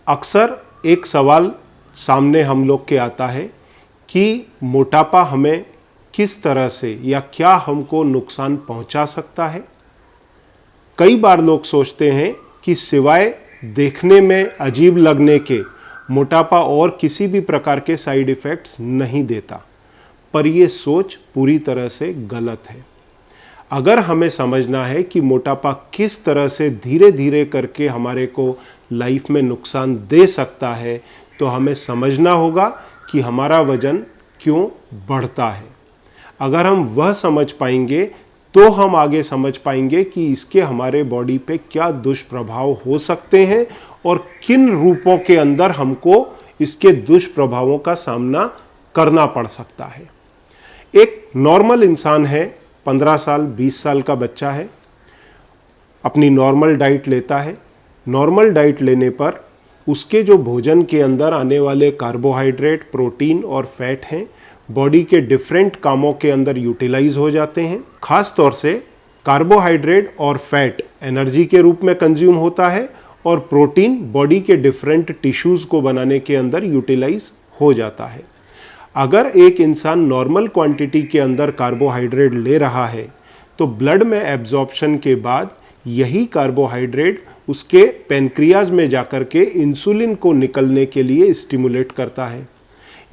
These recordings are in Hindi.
अक्सर एक सवाल सामने हम लोग के आता है कि मोटापा हमें किस तरह से या क्या हमको नुकसान पहुंचा सकता है। कई बार लोग सोचते हैं कि सिवाय देखने में अजीब लगने के मोटापा और किसी भी प्रकार के साइड इफ़ेक्ट्स नहीं देता, पर यह सोच पूरी तरह से गलत है। अगर हमें समझना है कि मोटापा किस तरह से धीरे धीरे करके हमारे को लाइफ में नुकसान दे सकता है, तो हमें समझना होगा कि हमारा वजन क्यों बढ़ता है। अगर हम वह समझ पाएंगे तो हम आगे समझ पाएंगे कि इसके हमारे बॉडी पे क्या दुष्प्रभाव हो सकते हैं और किन रूपों के अंदर हमको इसके दुष्प्रभावों का सामना करना पड़ सकता है। एक नॉर्मल इंसान है, 15 साल 20 साल का बच्चा है, अपनी नॉर्मल डाइट लेता है। नॉर्मल डाइट लेने पर उसके जो भोजन के अंदर आने वाले कार्बोहाइड्रेट, प्रोटीन और फैट हैं, बॉडी के डिफरेंट कामों के अंदर यूटिलाइज हो जाते हैं। खास तौर से कार्बोहाइड्रेट और फैट एनर्जी के रूप में कंज्यूम होता है और प्रोटीन बॉडी के डिफरेंट टिश्यूज को बनाने के अंदर यूटिलाइज हो जाता है। अगर एक इंसान नॉर्मल क्वांटिटी के अंदर कार्बोहाइड्रेट ले रहा है तो ब्लड में एब्जॉर्प्शन के बाद यही कार्बोहाइड्रेट उसके पेनक्रियाज में जाकर के इंसुलिन को निकलने के लिए स्टिमुलेट करता है।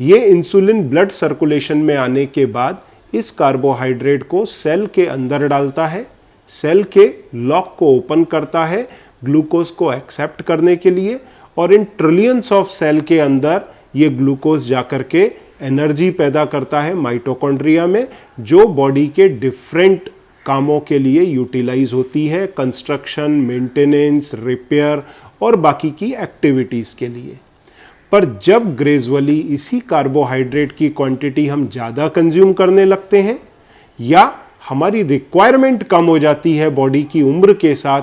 ये इंसुलिन ब्लड सर्कुलेशन में आने के बाद इस कार्बोहाइड्रेट को सेल के अंदर डालता है, सेल के लॉक को ओपन करता है ग्लूकोज को एक्सेप्ट करने के लिए, और इन ट्रिलियंस ऑफ सेल के अंदर ये ग्लूकोज जाकर के एनर्जी पैदा करता है माइटोकॉन्ड्रिया में, जो बॉडी के डिफरेंट कामों के लिए यूटिलाइज होती है, कंस्ट्रक्शन, मेंटेनेंस, रिपेयर और बाकी की एक्टिविटीज़ के लिए। पर जब ग्रेजुअली इसी कार्बोहाइड्रेट की क्वांटिटी हम ज़्यादा कंज्यूम करने लगते हैं या हमारी रिक्वायरमेंट कम हो जाती है बॉडी की उम्र के साथ,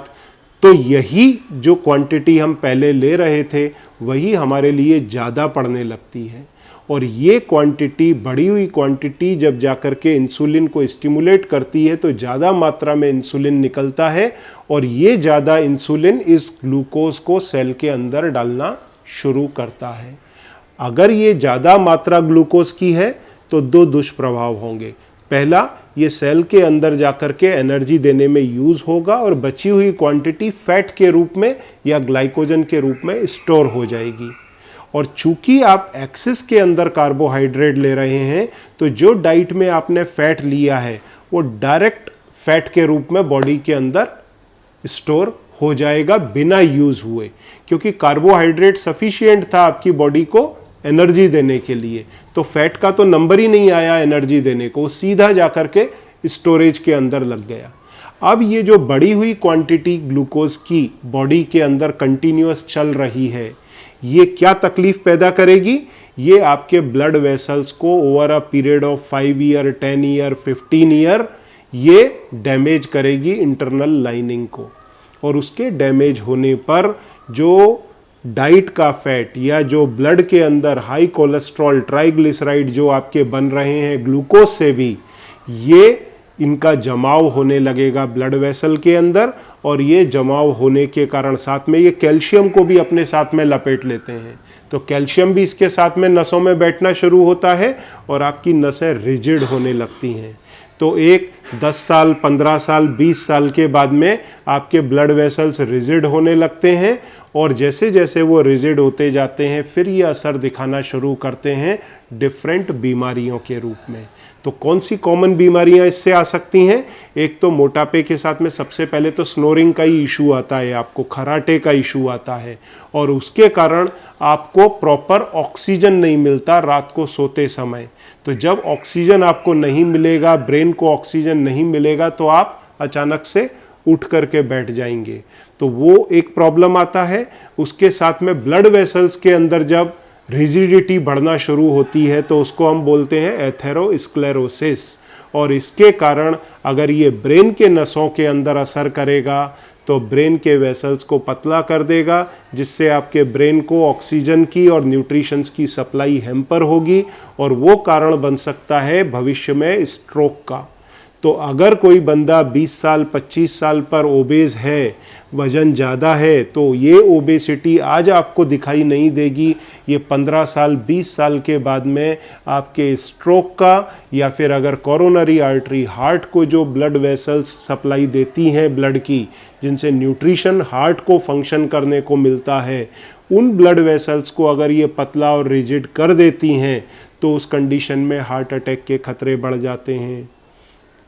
तो यही जो क्वांटिटी हम पहले ले रहे थे वही हमारे लिए ज़्यादा पड़ने लगती है। और ये क्वांटिटी, बढ़ी हुई क्वांटिटी जब जाकर के इंसुलिन को स्टिमुलेट करती है तो ज़्यादा मात्रा में इंसुलिन निकलता है और ये ज़्यादा इंसुलिन इस ग्लूकोज को सेल के अंदर डालना शुरू करता है। अगर ये ज़्यादा मात्रा ग्लूकोज की है तो दो दुष्प्रभाव होंगे। पहला, ये सेल के अंदर जाकर के एनर्जी देने में यूज़ होगा और बची हुई क्वांटिटी फैट के रूप में या ग्लाइकोजन के रूप में स्टोर हो जाएगी। और चूंकि आप एक्सेस के अंदर कार्बोहाइड्रेट ले रहे हैं तो जो डाइट में आपने फैट लिया है वो डायरेक्ट फैट के रूप में बॉडी के अंदर स्टोर हो जाएगा बिना यूज हुए, क्योंकि कार्बोहाइड्रेट सफिशिएंट था आपकी बॉडी को एनर्जी देने के लिए, तो फैट का तो नंबर ही नहीं आया एनर्जी देने को, सीधा जाकर के स्टोरेज के अंदर लग गया। अब ये जो बढ़ी हुई क्वांटिटी ग्लूकोज की बॉडी के अंदर कंटिन्यूअस चल रही है, ये क्या तकलीफ पैदा करेगी? ये आपके ब्लड वेसल्स को over a period of 5 year, 10 year, 15 year ये डैमेज करेगी इंटरनल लाइनिंग को। और उसके डैमेज होने पर जो डाइट का फैट या जो ब्लड के अंदर हाई कोलेस्ट्रॉल, ट्राइग्लिसराइड जो आपके बन रहे हैं ग्लूकोज से भी, ये इनका जमाव होने लगेगा ब्लड वेसल के अंदर, और ये जमाव होने के कारण साथ में ये कैल्शियम को भी अपने साथ में लपेट लेते हैं। तो कैल्शियम भी इसके साथ में नसों में बैठना शुरू होता है और आपकी नसें रिजिड होने लगती हैं। तो एक 10 साल, 15 साल, 20 साल के बाद में आपके ब्लड वेसल्स रिजिड होने लगते हैं, और जैसे जैसे वो रिजिड होते जाते हैं फिर ये असर दिखाना शुरू करते हैं डिफरेंट बीमारियों के रूप में। तो कौन सी कॉमन बीमारियां इससे आ सकती हैं? एक तो मोटापे के साथ में सबसे पहले तो स्नोरिंग का ही इशू आता है, आपको खर्राटे का इशू आता है, और उसके कारण आपको प्रॉपर ऑक्सीजन नहीं मिलता रात को सोते समय। तो जब ऑक्सीजन आपको नहीं मिलेगा, ब्रेन को ऑक्सीजन नहीं मिलेगा, तो आप अचानक से उठ करके बैठ जाएंगे, तो वो एक प्रॉब्लम आता है। उसके साथ में ब्लड वेसल्स के अंदर जब रिजिडिटी बढ़ना शुरू होती है तो उसको हम बोलते हैं एथेरोस्क्लेरोसिस, और इसके कारण अगर ये ब्रेन के नसों के अंदर असर करेगा तो ब्रेन के वेसल्स को पतला कर देगा, जिससे आपके ब्रेन को ऑक्सीजन की और न्यूट्रिशंस की सप्लाई हैम्पर होगी, और वो कारण बन सकता है भविष्य में स्ट्रोक का। तो अगर कोई बंदा 20 साल 25 साल पर ओबेज है, वजन ज़्यादा है, तो ये ओबेसिटी आज आपको दिखाई नहीं देगी, ये 15 साल 20 साल के बाद में आपके स्ट्रोक का या फिर अगर कोरोनरी आर्टरी, हार्ट को जो ब्लड वेसल्स सप्लाई देती हैं ब्लड की, जिनसे न्यूट्रिशन हार्ट को फंक्शन करने को मिलता है, उन ब्लड वेसल्स को अगर ये पतला और रिजिड कर देती हैं तो उस कंडीशन में हार्ट अटैक के खतरे बढ़ जाते हैं,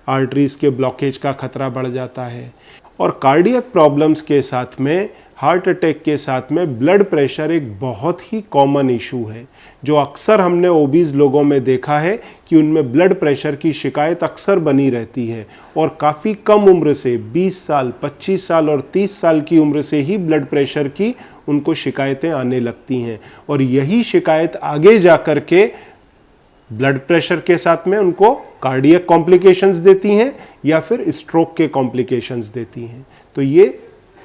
आर्टरीज के ब्लॉकेज का खतरा बढ़ जाता है। और कार्डियक प्रॉब्लम्स के साथ में, हार्ट अटैक के साथ में ब्लड प्रेशर एक बहुत ही कॉमन इशू है, जो अक्सर हमने ओबीज लोगों में देखा है कि उनमें ब्लड प्रेशर की शिकायत अक्सर बनी रहती है और काफ़ी कम उम्र से 20 साल 25 साल और 30 साल की उम्र से ही ब्लड प्रेशर की उनको शिकायतें आने लगती हैं और यही शिकायत आगे जा कर के ब्लड प्रेशर के साथ में उनको कार्डियक कॉम्प्लिकेशंस देती हैं या फिर स्ट्रोक के कॉम्प्लिकेशंस देती हैं। तो ये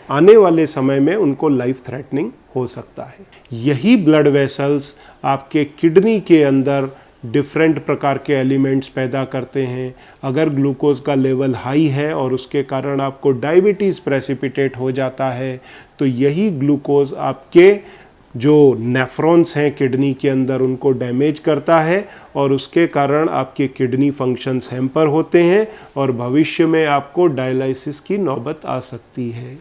आने वाले समय में उनको लाइफ थ्रेटनिंग हो सकता है। यही ब्लड वेसल्स आपके किडनी के अंदर डिफरेंट प्रकार के एलिमेंट्स पैदा करते हैं। अगर ग्लूकोज का लेवल हाई है और उसके कारण आपको डायबिटीज़ प्रेसिपिटेट हो जाता है, तो यही ग्लूकोज आपके जो नेफ्रॉन्स हैं किडनी के अंदर उनको डैमेज करता है और उसके कारण आपके किडनी फंक्शंस हैम्पर होते हैं और भविष्य में आपको डायलिसिस की नौबत आ सकती है।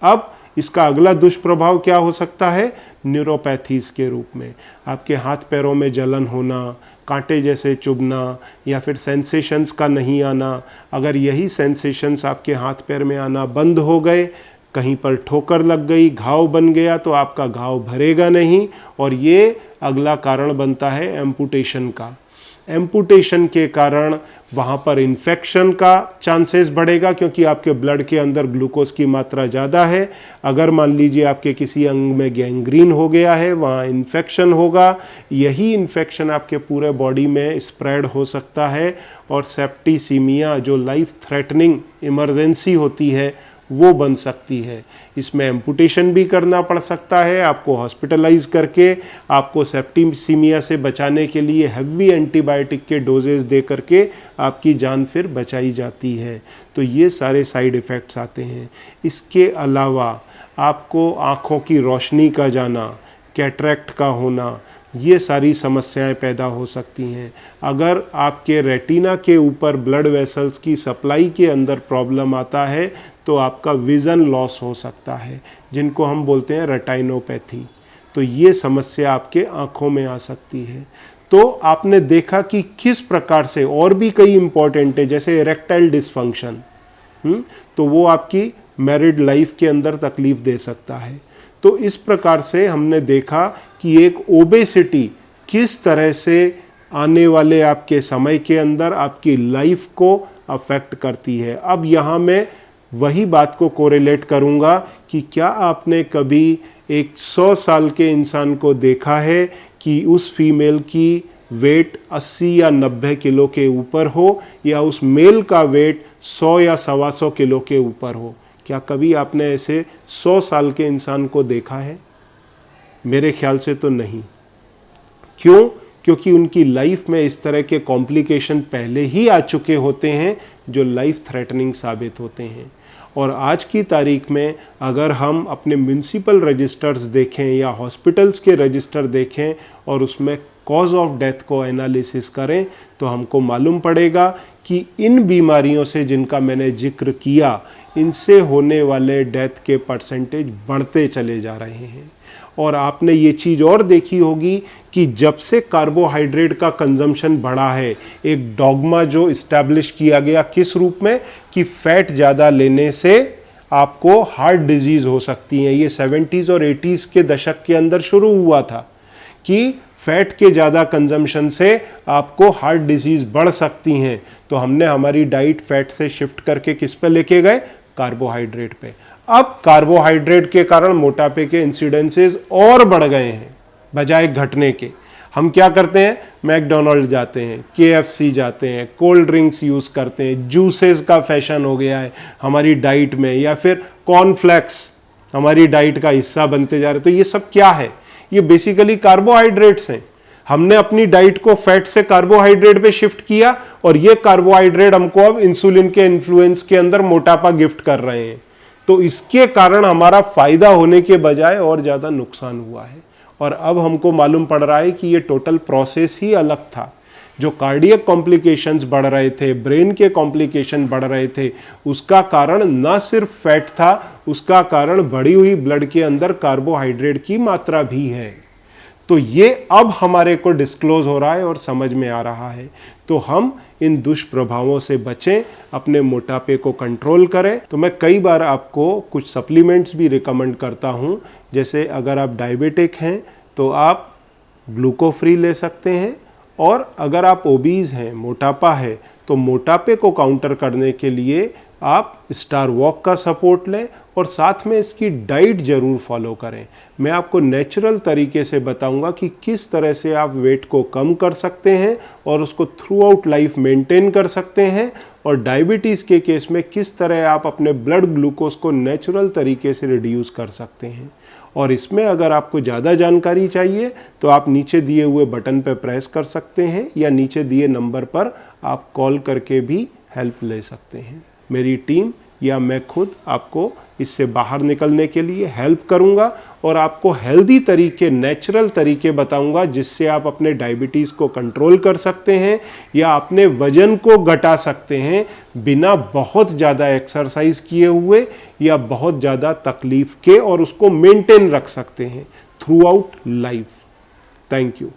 अब इसका अगला दुष्प्रभाव क्या हो सकता है? न्यूरोपैथीज के रूप में आपके हाथ पैरों में जलन होना, कांटे जैसे चुभना या फिर सेंसेशंस का नहीं आना। अगर यही सेंसेशंस आपके हाथ पैर में आना बंद हो गए, कहीं पर ठोकर लग गई, घाव बन गया, तो आपका घाव भरेगा नहीं और ये अगला कारण बनता है एम्पुटेशन का। एम्पुटेशन के कारण वहाँ पर इन्फेक्शन का चांसेस बढ़ेगा क्योंकि आपके ब्लड के अंदर ग्लूकोज की मात्रा ज़्यादा है। अगर मान लीजिए आपके किसी अंग में गैंग्रीन हो गया है, वहाँ इन्फेक्शन होगा, यही इन्फेक्शन आपके पूरे बॉडी में स्प्रेड हो सकता है और सेप्टिसीमिया जो लाइफ थ्रेटनिंग इमरजेंसी होती है वो बन सकती है। इसमें एम्पुटेशन भी करना पड़ सकता है, आपको हॉस्पिटलाइज करके आपको सेप्टिसीमिया से बचाने के लिए हैवी एंटीबायोटिक के डोजेज दे करके आपकी जान फिर बचाई जाती है। तो ये सारे साइड इफ़ेक्ट्स आते हैं। इसके अलावा आपको आँखों की रोशनी का जाना, कैटरैक्ट का होना, ये सारी समस्याएं पैदा हो सकती हैं। अगर आपके रेटिना के ऊपर ब्लड वेसल्स की सप्लाई के अंदर प्रॉब्लम आता है तो आपका विज़न लॉस हो सकता है, जिनको हम बोलते हैं रेटाइनोपैथी। तो ये समस्या आपके आँखों में आ सकती है। तो आपने देखा कि किस प्रकार से, और भी कई इंपॉर्टेंट है जैसे इरेक्टाइल डिसफंक्शन, तो वो आपकी मैरिड लाइफ के अंदर तकलीफ दे सकता है। तो इस प्रकार से हमने देखा कि एक ओबेसिटी किस तरह से आने वाले आपके समय के अंदर आपकी लाइफ को अफेक्ट करती है। अब यहाँ मैं वही बात को कोरिलेट करूँगा कि क्या आपने कभी एक 100 साल के इंसान को देखा है कि उस फीमेल की वेट 80 या 90 किलो के ऊपर हो या उस मेल का वेट 100 या 125 किलो के ऊपर हो? क्या कभी आपने ऐसे 100 साल के इंसान को देखा है? मेरे ख्याल से तो नहीं। क्यों? क्योंकि उनकी लाइफ में इस तरह के कॉम्प्लिकेशन पहले ही आ चुके होते हैं जो लाइफ थ्रेटनिंग साबित होते हैं। और आज की तारीख में अगर हम अपने म्यूनिसिपल रजिस्टर्स देखें या हॉस्पिटल्स के रजिस्टर देखें और उसमें कॉज ऑफ डेथ को एनालिसिस करें तो हमको मालूम पड़ेगा कि इन बीमारियों से जिनका मैंने जिक्र किया, इनसे होने वाले डेथ के परसेंटेज बढ़ते चले जा रहे हैं। और आपने ये चीज़ और देखी होगी कि जब से कार्बोहाइड्रेट का कंजम्पशन बढ़ा है, एक डॉगमा जो इस्टेब्लिश किया गया किस रूप में कि फैट ज़्यादा लेने से आपको हार्ट डिजीज़ हो सकती है। ये 70s और 80s के दशक के अंदर शुरू हुआ था कि फैट के ज़्यादा कंजम्पशन से आपको हार्ट डिजीज़ बढ़ सकती हैं। तो हमने हमारी डाइट फैट से शिफ्ट करके किस पे लेके गए? कार्बोहाइड्रेट पे। अब कार्बोहाइड्रेट के कारण मोटापे के इंसिडेंसेस और बढ़ गए हैं बजाय घटने के। हम क्या करते हैं? मैकडॉनल्ड जाते हैं, KFC जाते हैं, कोल्ड ड्रिंक्स यूज़ करते हैं, जूसेस का फैशन हो गया है हमारी डाइट में, या फिर कॉर्नफ्लेक्स हमारी डाइट का हिस्सा बनते जा रहे हैं। तो ये सब क्या है? ये बेसिकली कार्बोहाइड्रेट्स हैं। हमने अपनी डाइट को फैट से कार्बोहाइड्रेट पे शिफ्ट किया और ये कार्बोहाइड्रेट हमको अब इंसुलिन के इन्फ्लुएंस के अंदर मोटापा गिफ्ट कर रहे हैं। तो इसके कारण हमारा फायदा होने के बजाय और ज्यादा नुकसान हुआ है। और अब हमको मालूम पड़ रहा है कि ये टोटल प्रोसेस ही अलग था। जो कार्डियक कॉम्प्लिकेशंस बढ़ रहे थे, ब्रेन के कॉम्प्लिकेशन बढ़ रहे थे, उसका कारण न सिर्फ फैट था, उसका कारण बढ़ी हुई ब्लड के अंदर कार्बोहाइड्रेट की मात्रा भी है। तो ये अब हमारे को डिस्क्लोज हो रहा है और समझ में आ रहा है। तो हम इन दुष्प्रभावों से बचें, अपने मोटापे को कंट्रोल करें। तो मैं कई बार आपको कुछ सप्लीमेंट्स भी रिकमेंड करता हूँ। जैसे अगर आप डायबिटिक हैं तो आप ग्लूकोफ्री ले सकते हैं, और अगर आप ओबीज हैं, मोटापा है, तो मोटापे को काउंटर करने के लिए आप स्टार वॉक का सपोर्ट लें और साथ में इसकी डाइट जरूर फॉलो करें। मैं आपको नेचुरल तरीके से बताऊंगा कि किस तरह से आप वेट को कम कर सकते हैं और उसको थ्रू आउट लाइफ मेंटेन कर सकते हैं, और डायबिटीज़ के केस में किस तरह आप अपने ब्लड ग्लूकोज को नेचुरल तरीके से रिड्यूस कर सकते हैं। और इसमें अगर आपको ज़्यादा जानकारी चाहिए तो आप नीचे दिए हुए बटन पर प्रेस कर सकते हैं या नीचे दिए नंबर पर आप कॉल करके भी हेल्प ले सकते हैं। मेरी टीम या मैं खुद आपको इससे बाहर निकलने के लिए हेल्प करूंगा और आपको हेल्दी तरीके, नेचुरल तरीके बताऊंगा जिससे आप अपने डायबिटीज़ को कंट्रोल कर सकते हैं या अपने वजन को घटा सकते हैं बिना बहुत ज़्यादा एक्सरसाइज किए हुए या बहुत ज़्यादा तकलीफ के, और उसको मेंटेन रख सकते हैं through out life. Thank you.